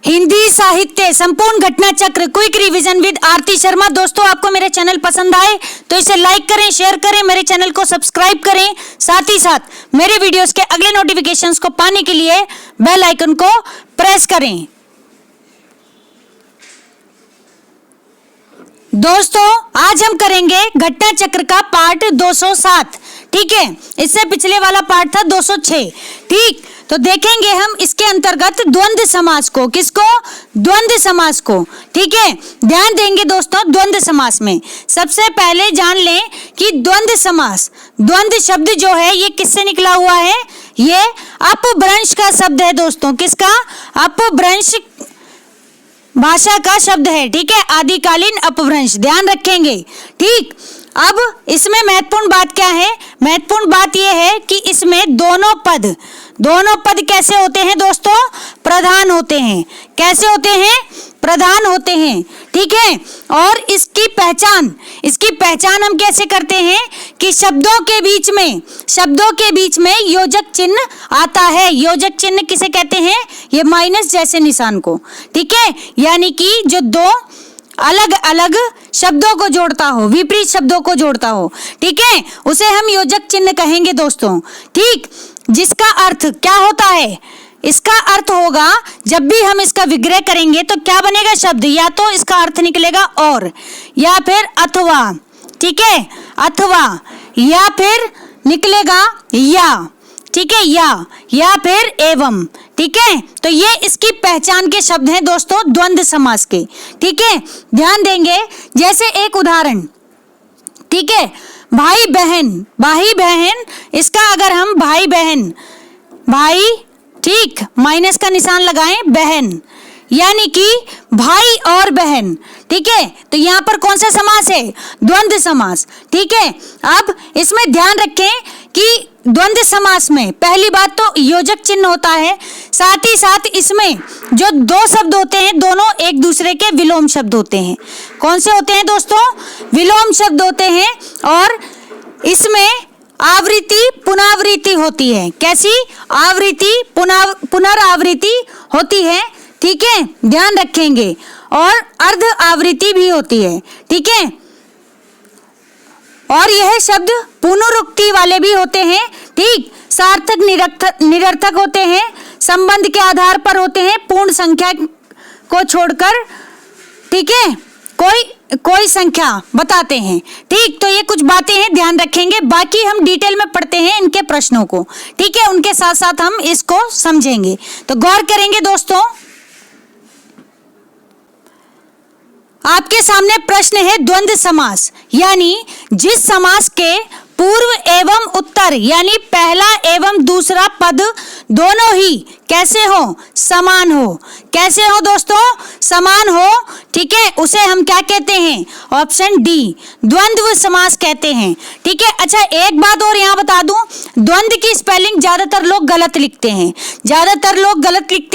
हिंदी साहित्य संपूर्ण घटना चक्र क्विक रिवीजन विद आरती शर्मा। दोस्तों, आपको मेरे चैनल पसंद आए तो इसे लाइक करें, शेयर करें, मेरे चैनल को सब्सक्राइब करें। साथ ही साथ मेरे वीडियोस के अगले नोटिफिकेशंस को पाने के लिए बेल आइकन को प्रेस करें। दोस्तों, आज हम करेंगे घटना चक्र का पार्ट 207। ठीक है, इससे पिछले वाला पार्ट था 206। ठीक, तो देखेंगे हम इसके अंतर्गत द्वंद्व समास को। किसको? द्वंद्व समास को। ठीक है, ध्यान देंगे दोस्तों द्वंद्व समास में। सबसे पहले जान लें कि द्वंद्व समास, द्वंद्व शब्द जो है ये किससे निकला हुआ है? ये अपभ्रंश का शब्द है दोस्तों। किसका? अपभ्रंश भाषा का शब्द है। ठीक है, आदिकालीन अपभ्रंश, ध्यान रखेंगे। ठीक, अब इसमें महत्वपूर्ण बात क्या है? महत्वपूर्ण बात यह है कि इसमें दोनों पद कैसे होते हैं दोस्तों? प्रधान होते हैं। कैसे होते हैं? प्रधान होते हैं। ठीक है, और इसकी पहचान हम कैसे करते हैं कि शब्दों के बीच में योजक चिन्ह आता है। योजक चिन्ह किसे कहते हैं? ये माइनस जैसे निशान को। ठीक है, यानी कि जो दो अलग अलग शब्दों को जोड़ता हो, विपरीत शब्दों को जोड़ता हो, ठीक है, उसे हम योजक चिन्ह कहेंगे दोस्तों। ठीक, जिसका अर्थ क्या होता है? इसका अर्थ होगा, जब भी हम इसका विग्रह करेंगे तो क्या बनेगा शब्द? या तो इसका अर्थ निकलेगा और, या फिर अथवा। ठीक है, अथवा, या फिर निकलेगा या। ठीक है, या फिर एवं। ठीक है, तो ये इसकी पहचान के शब्द हैं दोस्तों द्वंद्व समास के। ठीक है, ध्यान देंगे, जैसे एक उदाहरण। ठीक है, भाई बहन, इसका अगर हम भाई, ठीक, माइनस का निशान लगाएं, बहन, यानी कि भाई और बहन। ठीक है, तो यहाँ पर कौन सा समास है? द्वंद्व समास। ठीक है, अब इसमें ध्यान रखें कि द्वंद्व समास में पहली बात तो योजक चिन्ह होता है, साथ ही साथ इसमें जो दो शब्द होते हैं दोनों एक दूसरे के विलोम शब्द होते हैं। कौन से होते हैं दोस्तों? विलोम शब्द होते हैं। और इसमें आवृत्ति पुनरावृत्ति होती है। कैसी? आवृत्ति पुनरावृत्ति होती है। ठीक है, ध्यान रखेंगे। और अर्ध आवृत्ति भी होती है। ठीक है, और यह शब्द पुनरुक्ति वाले भी होते हैं। ठीक, सार्थक निरर्थक होते हैं, संबंध के आधार पर होते हैं, पूर्ण संख्या को छोड़कर। ठीक है, कोई संख्या बताते हैं। ठीक, तो ये कुछ बातें हैं, ध्यान रखेंगे। बाकी हम डिटेल में पढ़ते हैं इनके प्रश्नों को। ठीक है, उनके साथ साथ हम इसको समझेंगे, तो गौर करेंगे दोस्तों। आपके सामने प्रश्न है द्वंद्व समास, यानी जिस समास के पूर्व एवं उत्तर यानी पहला एवं दूसरा पद दोनों ही कैसे हो? समान हो। कैसे हो दोस्तों? समान हो। ठीक है, उसे हम क्या कहते हैं? ऑप्शन डी, द्वंद्व समास कहते हैं। ठीक है, अच्छा एक बात और यहाँ बता दूं, द्वंद्व की स्पेलिंग ज्यादातर लोग गलत लिखते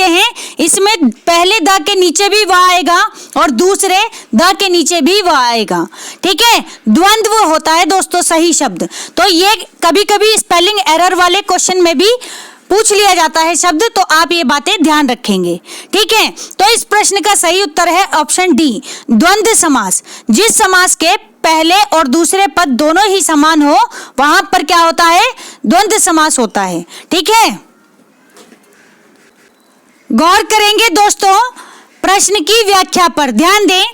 हैं। इसमें पहले द के नीचे भी वह आएगा और दूसरे द के नीचे भी वह आएगा। ठीक है, द्वंद्व होता है दोस्तों सही शब्द। तो ये कभी कभी स्पेलिंग एरर वाले क्वेश्चन में भी पूछ लिया जाता है शब्द, तो आप ये बातें ध्यान रखेंगे। ठीक है, तो इस प्रश्न का सही उत्तर है ऑप्शन डी, द्वंद्व समास। जिस समास के पहले और दूसरे पद दोनों ही समान हो वहां पर क्या होता है? द्वंद्व समास होता है। ठीक है, गौर करेंगे दोस्तों प्रश्न की व्याख्या पर। ध्यान दें,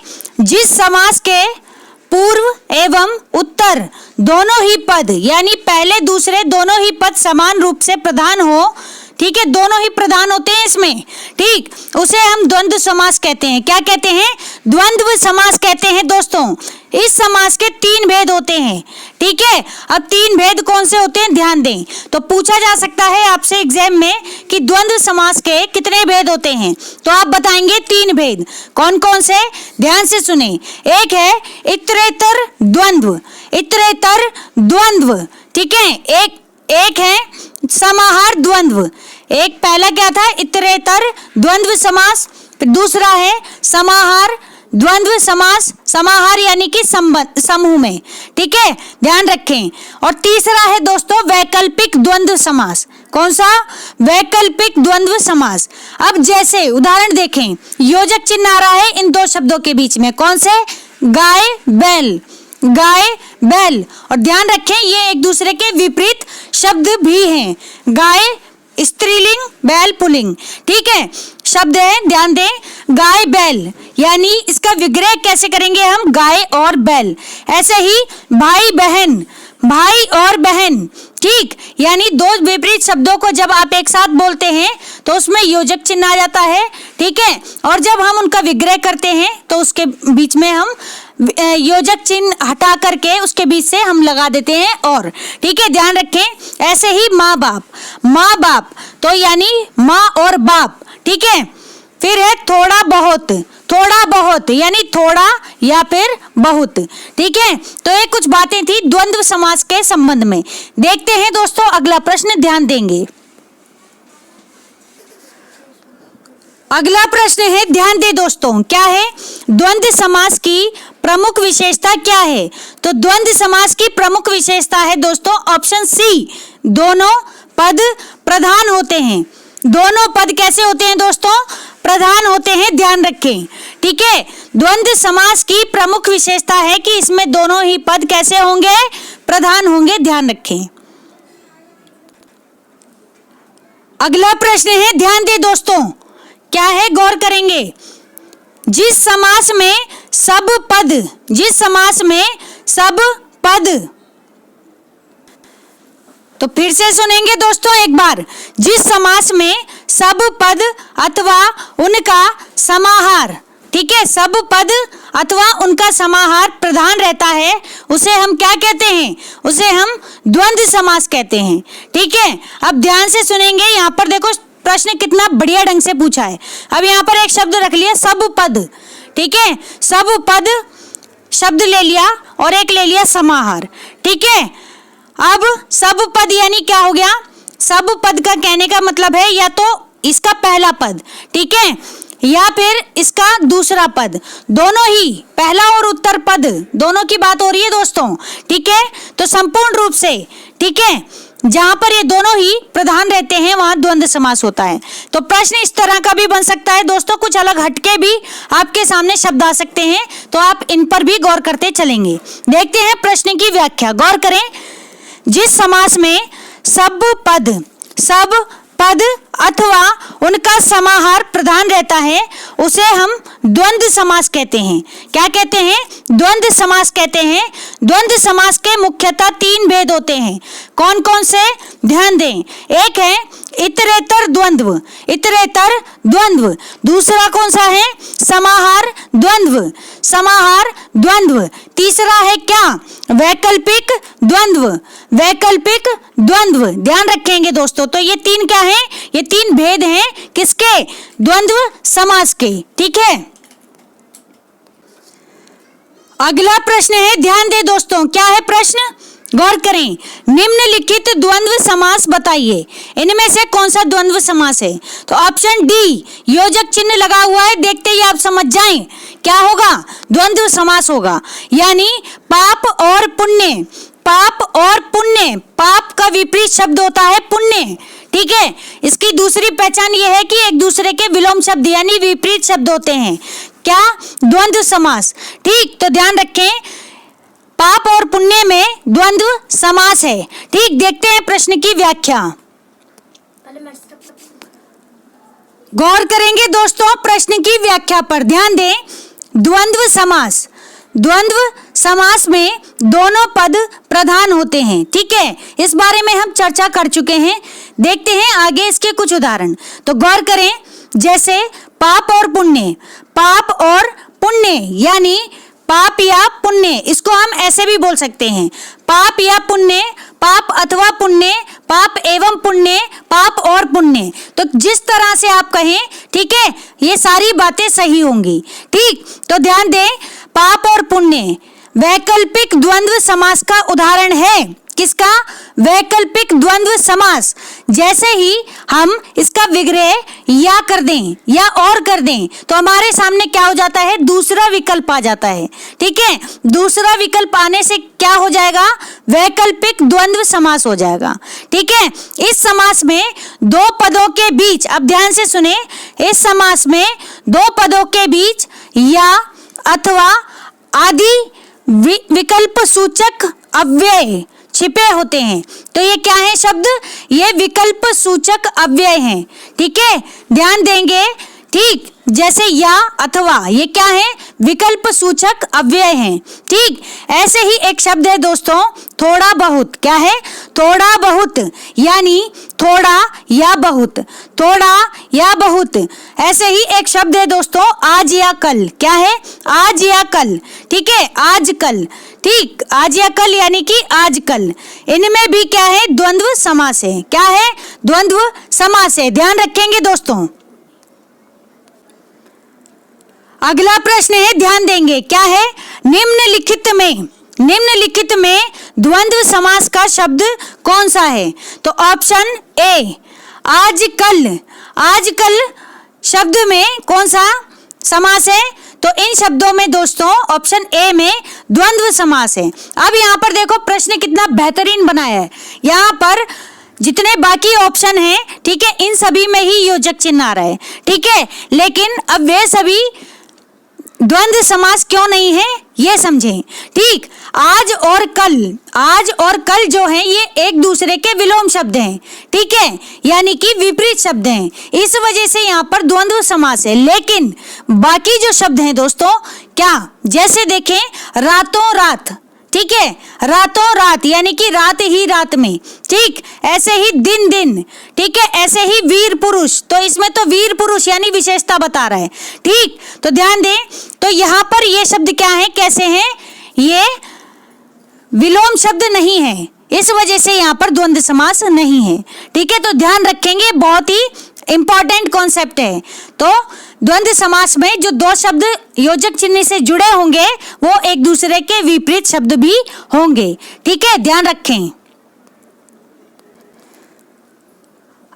जिस समास के पूर्व एवं उत्तर दोनों ही पद यानी पहले दूसरे दोनों ही पद समान रूप से प्रधान हो, ठीक है, दोनों ही प्रधान होते हैं इसमें, ठीक, उसे हम द्वंद्व समास कहते हैं। क्या कहते हैं? द्वंद्व समास कहते हैं दोस्तों। इस समास के तीन भेद होते हैं। ठीक है, अब तीन भेद कौन से होते हैं ध्यान दें। तो पूछा जा सकता है आपसे एग्जाम में कि द्वंद्व समास के कितने भेद होते हैं, तो आप बताएंगे तीन भेद। कौन कौन से? ध्यान से सुने। एक है इतरेतर द्वंद्व, इतरेतर द्वंद्व। ठीक है, एक है समाहार द्वंद्व। पहला क्या था? इतरेतर द्वंद्व समास। फिर दूसरा है समाहार द्वंद्व समास समाहार यानी कि संबंध समूह में, ठीक है, ध्यान रखें। और तीसरा है दोस्तों वैकल्पिक द्वंद्व समास। कौन सा? वैकल्पिक द्वंद्व समास। अब जैसे उदाहरण देखें, योजक चिन्ह आ रहा है इन दो शब्दों के बीच में, कौन से? गाय बैल, गाय बैल। और ध्यान रखें ये एक दूसरे के विपरीत शब्द भी हैं। गाय स्त्रीलिंग, बैल पुल्लिंग, ठीक है, शब्द है, ध्यान दें। गाय बैल यानी इसका विग्रह कैसे करेंगे हम? गाय और बैल। ऐसे ही भाई बहन, भाई और बहन, ठीक, यानी दो विपरीत शब्दों को जब आप एक साथ बोलते हैं तो उसमें योजक चिन्ह आ जाता है, ठीक है, और जब हम उनका विग्रह करते हैं तो उसके बीच में हम योजक चिन्ह हटा करके उसके बीच से हम लगा देते हैं और, ठीक है, ध्यान रखें। ऐसे ही माँ बाप, माँ बाप तो यानी माँ और बाप, ठीक है। फिर है थोड़ा बहुत, थोड़ा बहुत यानी थोड़ा या फिर बहुत, ठीक है। तो ये कुछ बातें थी द्वंद्व समास के संबंध में। देखते हैं दोस्तों अगला प्रश्न, ध्यान देंगे। अगला प्रश्न है, ध्यान दे दोस्तों, क्या है? द्वंद्व समास की प्रमुख विशेषता क्या है? तो द्वंद्व समास की प्रमुख विशेषता है दोस्तों ऑप्शन सी, दोनों पद प्रधान होते हैं। दोनों पद कैसे होते हैं दोस्तों? प्रधान होते हैं, ध्यान रखें, ठीक है। द्वंद्व समास की प्रमुख विशेषता है कि इसमें दोनों ही पद कैसे होंगे? प्रधान होंगे, ध्यान रखें। अगला प्रश्न है, ध्यान दे दोस्तों, क्या है? गौर करेंगे। जिस समास में सब पद, जिस समास में सब पद, तो फिर से सुनेंगे दोस्तों एक बार। जिस समास में सब पद अथवा उनका समाहार, ठीक है, सब पद अथवा उनका समाहार प्रधान रहता है उसे हम क्या कहते हैं? उसे हम द्वंद्व समास कहते हैं, ठीक है। अब ध्यान से सुनेंगे, यहाँ पर देखो प्रश्न कितना बढ़िया ढंग से पूछा है। अब यहाँ पर एक शब्द रख लिया सब पद, ठीक है, सब पद शब्द ले लिया और एक ले लिया समाहार, ठीक है। अब सब पद यानी क्या हो गया? सब पद का कहने का मतलब है या तो इसका पहला पद, ठीक है, या फिर इसका दूसरा पद, दोनों ही पहला और उत्तर पद दोनों की बात हो रही है दोस्तों, ठीक है। तो संपूर्ण रूप से, ठीक है, जहां पर ये दोनों ही प्रधान रहते हैं वहां द्वंद्व समास होता है। तो प्रश्न इस तरह का भी बन सकता है दोस्तों, कुछ अलग हटके भी आपके सामने शब्द आ सकते हैं, तो आप इन पर भी गौर करते चलेंगे। देखते हैं प्रश्न की व्याख्या, गौर करें। जिस समास में सब पद अथवा उनका समाहार प्रधान रहता है उसे हम द्वंद्व समास कहते हैं। क्या कहते हैं? द्वंद्व समास कहते हैं। द्वंद्व समास के मुख्यतः तीन भेद होते हैं। कौन कौन से? ध्यान दें। एक है इतरेतर द्वंद्व, इतरेतर द्वंद्व। दूसरा कौन सा है? समाहार द्वंद्व, समाहार द्वंद्व। तीसरा है क्या? वैकल्पिक द्वंद्व, वैकल्पिक द्वंद्व। ध्यान रखेंगे दोस्तों। तो ये तीन क्या है? ये तीन भेद हैं किसके? द्वंद्व समास के, ठीक है। अगला प्रश्न है, ध्यान दे दोस्तों, क्या है प्रश्न? गौर करें। निम्नलिखित द्वंद्व समास बताइए, इनमें से कौन सा द्वंद्व समास है? तो ऑप्शन डी, योजक चिन्ह लगा हुआ है, देखते ही आप समझ जाएं क्या होगा, द्वंद्व समास होगा। यानी पाप और पुण्य, पाप और पुण्य, पाप का विपरीत शब्द होता है पुण्य, ठीक है। इसकी दूसरी पहचान यह है कि एक दूसरे के विलोम शब्द यानी विपरीत शब्द होते हैं। क्या? द्वंद्व समास, ठीक। तो ध्यान रखें, पाप और पुण्य में द्वंद्व समास है, ठीक। देखते हैं प्रश्न की व्याख्या, गौर करेंगे दोस्तों प्रश्न की व्याख्या पर, ध्यान दें। द्वंद्व समास, द्वंद्व समास में दोनों पद प्रधान होते हैं, ठीक है। इस बारे में हम चर्चा कर चुके हैं। देखते हैं आगे इसके कुछ उदाहरण। तो गौर करें, जैसे पाप और पुण्य, पाप और पुण्य यानी पाप या पुण्य, इसको हम ऐसे भी बोल सकते हैं, पाप या पुण्य, पाप अथवा पुण्य, पाप एवं पुण्य, पाप और पुण्य। तो जिस तरह से आप कहें, ठीक है, ये सारी बातें सही होंगी, ठीक। तो ध्यान दें, पाप और पुण्य वैकल्पिक द्वंद्व समास का उदाहरण है, किसका? वैकल्पिक द्वंद्व समास। जैसे ही हम इसका विग्रह या कर दें या और कर दें तो हमारे सामने क्या हो जाता है? दूसरा विकल्प आ जाता है। ठीक है, दूसरा विकल्प आने से क्या हो जाएगा? वैकल्पिक द्वंद्व समास हो जाएगा। ठीक है, इस समास में दो पदों के बीच, अब ध्यान से सुने, इस समास में दो पदों के बीच या अथवा आदि विकल्प सूचक अव्यय छिपे होते हैं। तो ये क्या है शब्द? ये विकल्प सूचक अव्यय हैं। ठीक है, ध्यान देंगे। ठीक, जैसे या अथवा, ये क्या है? विकल्प सूचक अव्यय हैं। ठीक, ऐसे ही एक शब्द है दोस्तों, थोड़ा बहुत। क्या है? थोड़ा बहुत, यानी थोड़ा या बहुत, थोड़ा या बहुत। ऐसे ही एक शब्द है दोस्तों, आज या कल। क्या है? आज या कल। ठीक है, आज कल। ठीक, आज या कल यानी कि आज कल। इनमें भी क्या है? द्वंद्व समास है। क्या है? द्वंद्व समास है। ध्यान रखेंगे दोस्तों। अगला प्रश्न है, ध्यान देंगे, क्या है? निम्नलिखित में द्वंद्व समास का शब्द कौन सा है? तो ऑप्शन ए आजकल। आजकल शब्द में कौन सा समास है? तो इन शब्दों में दोस्तों ऑप्शन ए में द्वंद्व समास है। अब यहाँ पर देखो प्रश्न कितना बेहतरीन बनाया है। यहाँ पर जितने बाकी ऑप्शन हैं, ठीक है, इन सभी में ही योजक चिन्ह आ रहा है। ठीक है, लेकिन अब वे सभी द्वंद्व समास क्यों नहीं है ये समझें। ठीक, आज और कल जो है ये एक दूसरे के विलोम शब्द हैं। ठीक है, यानी कि विपरीत शब्द हैं, इस वजह से यहाँ पर द्वंद्व समास है। लेकिन बाकी जो शब्द हैं दोस्तों, क्या? जैसे देखें, रातों रात। ठीक है, रातों रात यानी कि रात ही रात में। ठीक, ऐसे ही दिन दिन। ठीक है, ऐसे ही वीर पुरुष, तो इसमें तो वीर पुरुष यानी विशेषता बता रहा है। ठीक, तो ध्यान दें, तो यहाँ पर ये शब्द क्या है, कैसे हैं? ये विलोम शब्द नहीं है, इस वजह से यहाँ पर द्वंद्व समास नहीं है। ठीक है, तो ध्यान रखेंगे, बहुत ही इंपॉर्टेंट कॉन्सेप्ट है। तो द्वंद्व समास में जो दो शब्द योजक चिन्ह से जुड़े होंगे वो एक दूसरे के विपरीत शब्द भी होंगे। ठीक है, ध्यान रखें।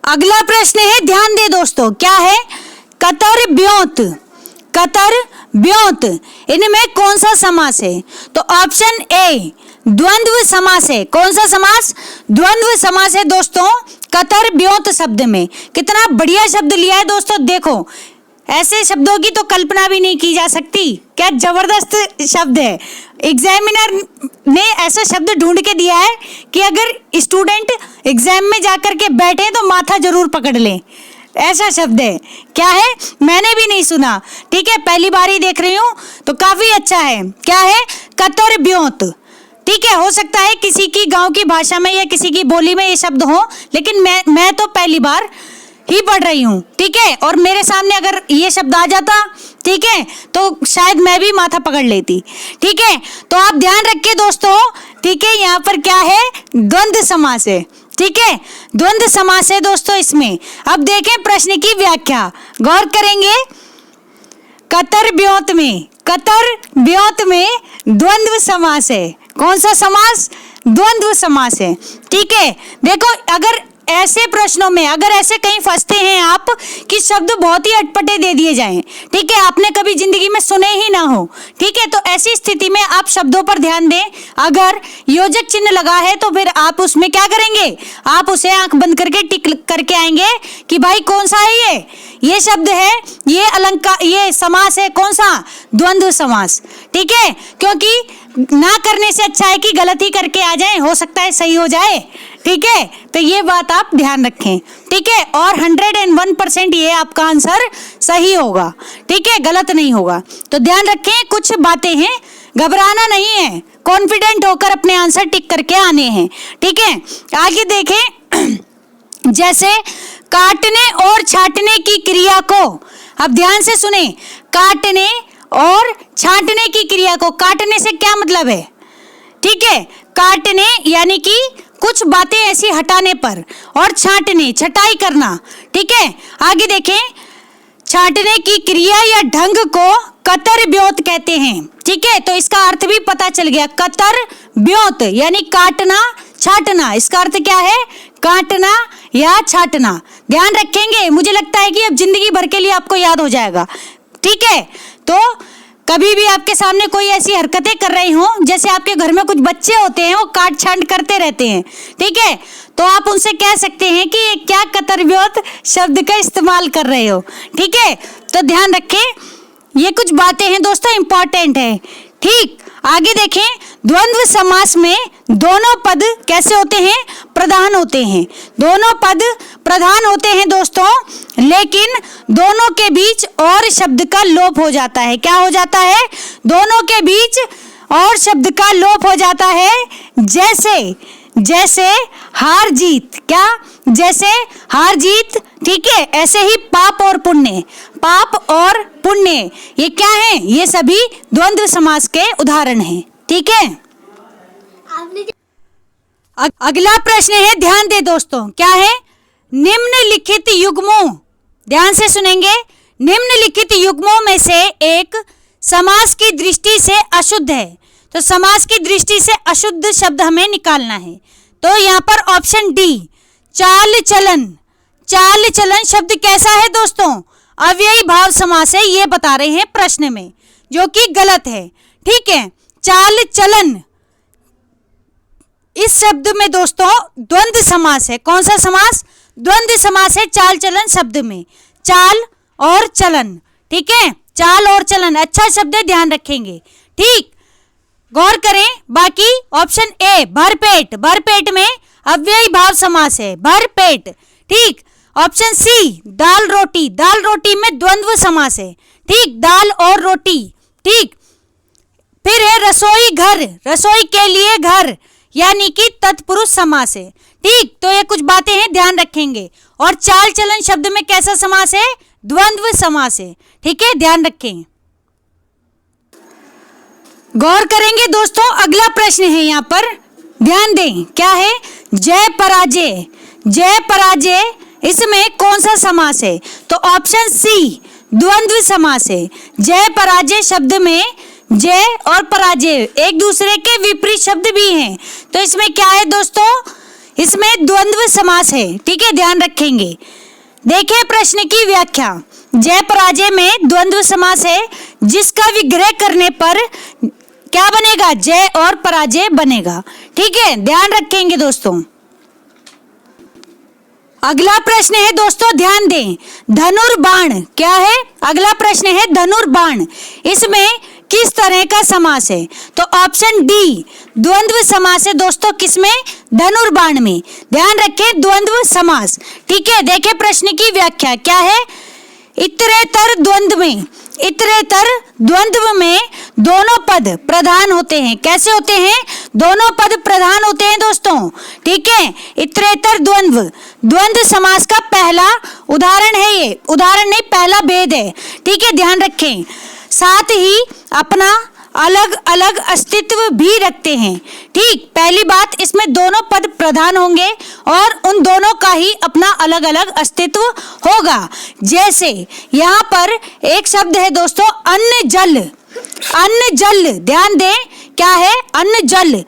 अगला प्रश्न है, ध्यान दे दोस्तों, क्या है? कतर ब्योत। कतर ब्योत, इनमें कौन सा समास है? तो ऑप्शन ए द्वंद्व समास है। कौन सा समास? द्वंद्व समास है दोस्तों कतर ब्योत शब्द में। कितना बढ़िया शब्द लिया है दोस्तों, देखो ऐसे शब्दों की तो कल्पना भी नहीं की जा सकती। क्या जबरदस्त शब्द है। एग्जामिनर ने ऐसा शब्द ढूंढ के दिया है कि अगर स्टूडेंट एग्जाम में जाकर के बैठे तो माथा जरूर पकड़ ले, ऐसा शब्द है। क्या है? मैंने भी नहीं सुना। ठीक है, पहली बार ही देख रही हूँ, तो काफी अच्छा है। क्या है? कतर ब्योत। ठीक है, हो सकता है किसी की गांव की भाषा में या किसी की बोली में ये शब्द हो, लेकिन मैं तो पहली बार ही पढ़ रही हूँ। ठीक है, और मेरे सामने अगर ये शब्द आ जाता, ठीक है, तो शायद मैं भी माथा पकड़ लेती। ठीक है, तो आप ध्यान रखिए दोस्तों। ठीक है, यहाँ पर क्या है? द्वंद्व समास है। ठीक है, द्वंद्व समास है दोस्तों इसमें। अब देखें प्रश्न की व्याख्या, गौर करेंगे। कतर ब्योत में द्वंद्व समास है। कौन सा समास? द्वंद्व समास है। ठीक है, देखो अगर ऐसे प्रश्नों में अगर ऐसे कहीं फंसते हैं आप कि शब्द बहुत ही अटपटे दे दिए जाएं, ठीक है, आपने कभी जिंदगी में सुने ही ना हो, ठीक है, तो ऐसी स्थिति में आप शब्दों पर ध्यान दें। अगर योजक चिन्ह लगा है तो फिर आप उसमें क्या करेंगे? आप उसे आंख बंद करके टिक करके आएंगे कि भाई कौन सा है ये शब्द है, ये अलंकार, ये समास है, कौन सा? द्वंद्व समास। ठीक है, क्योंकि ना करने से अच्छा है कि गलत ही करके आ जाए, हो सकता है सही हो जाए। ठीक है, तो ये बात आप ध्यान रखें। ठीक है, और 101% ये आपका आंसर सही होगा। ठीक है, गलत नहीं होगा। तो ध्यान रखें, कुछ बातें हैं, घबराना नहीं है, कॉन्फिडेंट होकर अपने आंसर टिक करके आने हैं। ठीक है, आगे देखें। जैसे काटने और छांटने की क्रिया को, अब ध्यान से सुने, काटने और छांटने की क्रिया को, काटने से क्या मतलब है? ठीक है, काटने यानी कि कुछ बातें ऐसी हटाने पर, और छांटने छटाई करना। ठीक है, आगे देखें, छांटने की क्रिया या ढंग को कतर ब्योत कहते हैं। ठीक है, तो इसका अर्थ भी पता चल गया, कतर ब्योत यानी काटना छाटना, इसका अर्थ क्या है? काटना या छाटना। ध्यान रखेंगे, मुझे लगता है कि अब जिंदगी भर के लिए आपको याद हो जाएगा। ठीक है, तो कभी भी आपके सामने कोई ऐसी हरकतें कर रही हो, जैसे आपके घर में कुछ बच्चे होते हैं वो काट छांट करते रहते हैं, ठीक है, तो आप उनसे कह सकते हैं कि ये क्या कतरव्योत शब्द का इस्तेमाल कर रहे हो। ठीक है, तो ध्यान रखें, ये कुछ बातें हैं दोस्तों, इंपॉर्टेंट है। ठीक, आगे देखें, द्वंद्व समास में दोनों पद कैसे होते हैं? प्रधान होते हैं। दोनों पद प्रधान होते हैं दोस्तों, लेकिन दोनों के बीच और शब्द का लोप हो जाता है। क्या हो जाता है? दोनों के बीच और शब्द का लोप हो जाता है। जैसे हार जीत, क्या? जैसे हार जीत, ठीक है। ऐसे ही पाप और पुण्य, पाप और पुण्य, ये क्या है? ये सभी द्वंद्व समास के उदाहरण हैं। ठीक है, अगला प्रश्न है, ध्यान दे दोस्तों, क्या है? निम्नलिखित युग्मों, ध्यान से सुनेंगे, निम्नलिखित युग्मों में से एक समास की दृष्टि से अशुद्ध है। तो समास की दृष्टि से अशुद्ध शब्द हमें निकालना है। तो यहाँ पर ऑप्शन डी, चाल चलन। चाल चलन शब्द कैसा है दोस्तों? अव्ययी भाव समास है, ये बता रहे हैं प्रश्न में, जो कि गलत है। ठीक है, चाल चलन, इस शब्द में दोस्तों द्वंद्व समास है। कौन सा समास? द्वंद्व समास है चाल चलन शब्द में, चाल और चलन। ठीक है, चाल और चलन अच्छा शब्द है, ध्यान रखेंगे। ठीक, गौर करें। बाकी ऑप्शन ए, भरपेट, भरपेट में अव्ययी भाव समास है, भरपेट। ठीक, ऑप्शन सी, दाल रोटी, दाल रोटी में द्वंद्व समास है। ठीक, दाल और रोटी। ठीक, फिर है रसोई घर, रसोई के लिए घर, यानी कि तत्पुरुष समास है। ठीक, तो ये कुछ बातें हैं, ध्यान रखेंगे। और चाल चलन शब्द में कैसा समास है? द्वंद्व समास है। ठीक है, ध्यान रखें। गौर करेंगे दोस्तों, अगला प्रश्न है यहाँ पर, ध्यान दें, क्या है? जय पराजय, जय पराजय, इसमें कौन सा समास है? तो ऑप्शन सी, द्वंद्व समास है। जय पराजय शब्द में जय और पराजय एक दूसरे के विपरीत शब्द भी हैं, तो इसमें क्या है दोस्तों? इसमें द्वंद्व समास है। ठीक है, ध्यान रखेंगे। देखें प्रश्न की व्याख्या, जय पराजय में द्वंद्व समास है, जिसका विग्रह करने पर क्या बनेगा? जय और पराजय बनेगा। ठीक है, ध्यान रखेंगे दोस्तों। अगला प्रश्न है दोस्तों, ध्यान दें, धनुर्बाण, क्या है? अगला प्रश्न है धनुर्बाण, इसमें किस तरह का समास है? तो ऑप्शन डी, द्वंद्व समास है दोस्तों, किसमें? धनुर्बाण में। ध्यान रखें, द्वंद्व समास। ठीक है, देखें प्रश्न की व्याख्या, क्या है? इतरेतर द्वंद्व में, इतरेतर द्वंद्व में दोनों पद प्रधान होते हैं। कैसे होते हैं? दोनों पद प्रधान होते हैं दोस्तों। ठीक है, इतरेतर द्वंद्व, द्वंद्व समास का पहला उदाहरण है ये, उदाहरण नहीं, पहला भेद है। ठीक है, ध्यान रखें। साथ ही अपना अलग अलग अस्तित्व भी रखते हैं। ठीक, पहली बात, इसमें दोनों पद प्रधान होंगे और उन दोनों का ही अपना अलग अलग अस्तित्व होगा। जैसे यहाँ पर एक शब्द है दोस्तों, अन्न जल, अन्न जल, ध्यान दें, क्या है? अन्न जल।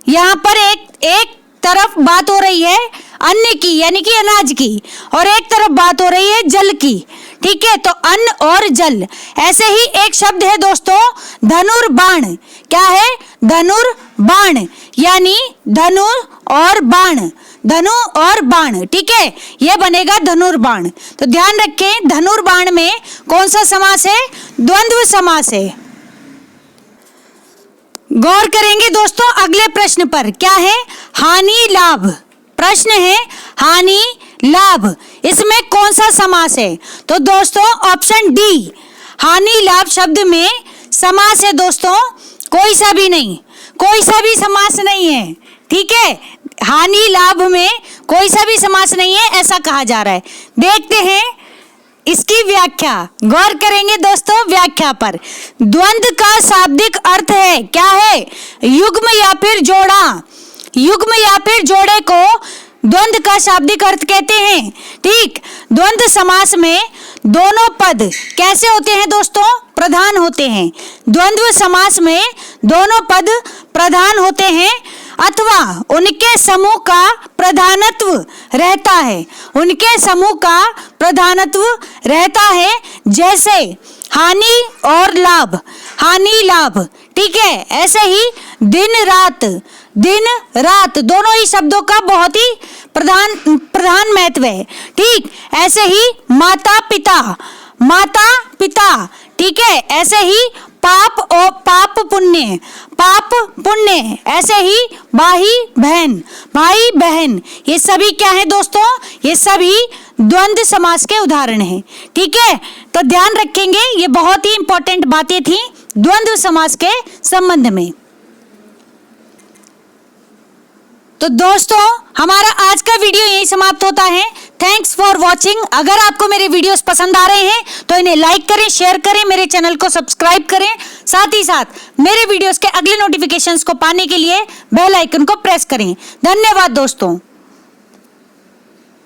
यहाँ पर एक तरफ बात हो रही है अन्न की, यानी कि अनाज की, और एक तरफ बात हो रही है जल की। ठीक है, तो अन्न और जल। ऐसे ही एक शब्द है दोस्तों, धनुर्बाण, क्या है? धनुर्बाण, यानी धनु और बाण, धनु और बाण। ठीक है, यह बनेगा धनुर्बाण। तो ध्यान रखें, धनुर्बाण में कौन सा समास है? द्वंद्व समास है। गौर करेंगे दोस्तों अगले प्रश्न पर, क्या है? हानि लाभ, प्रश्न है हानि लाभ, इसमें कौन सा समास है? तो दोस्तों ऑप्शन डी, हानि लाभ शब्द में समास है दोस्तों, कोई सा भी नहीं, कोई सा भी समास नहीं है। ठीक है, हानि लाभ में कोई सा भी समास नहीं है, ऐसा कहा जा रहा है। देखते हैं इसकी व्याख्या, गौर करेंगे दोस्तों व्याख्या पर। द्वंद्व का शाब्दिक अर्थ है, क्या है? युग्म या फिर जोड़ा, युग्म या फिर जोड़े को द्वंद्व का शाब्दिक अर्थ कहते हैं। ठीक, द्वंद्व समास में दोनों पद कैसे होते हैं दोस्तों? प्रधान होते हैं। द्वंद्व समास में दोनों पद प्रधान होते हैं। अथवा उनके समूह का प्रधानत्व रहता है, उनके समूह का प्रधानत्व रहता है, जैसे हानि और लाभ, हानि लाभ, ठीक है। ऐसे ही दिन रात दोनों ही शब्दों का बहुत ही प्रधान महत्व है, ठीक। ऐसे ही माता पिता, ठीक है। ऐसे ही पाप और पाप पुण्य, ऐसे ही भाई बहन, ये सभी क्या है दोस्तों, ये सभी द्वंद्व समास के उदाहरण हैं, ठीक है। तो ध्यान रखेंगे, ये बहुत ही इंपॉर्टेंट बातें थी द्वंद्व समास के संबंध में। तो दोस्तों हमारा आज का वीडियो यही समाप्त होता है। Thanks for watching. अगर आपको मेरे वीडियोस पसंद आ रहे हैं तो इन्हें लाइक करें, शेयर करें, मेरे चैनल को सब्सक्राइब करें। साथ ही साथ मेरे वीडियोस के अगले नोटिफिकेशंस को पाने के लिए बेल आइकन को प्रेस करें। धन्यवाद दोस्तों।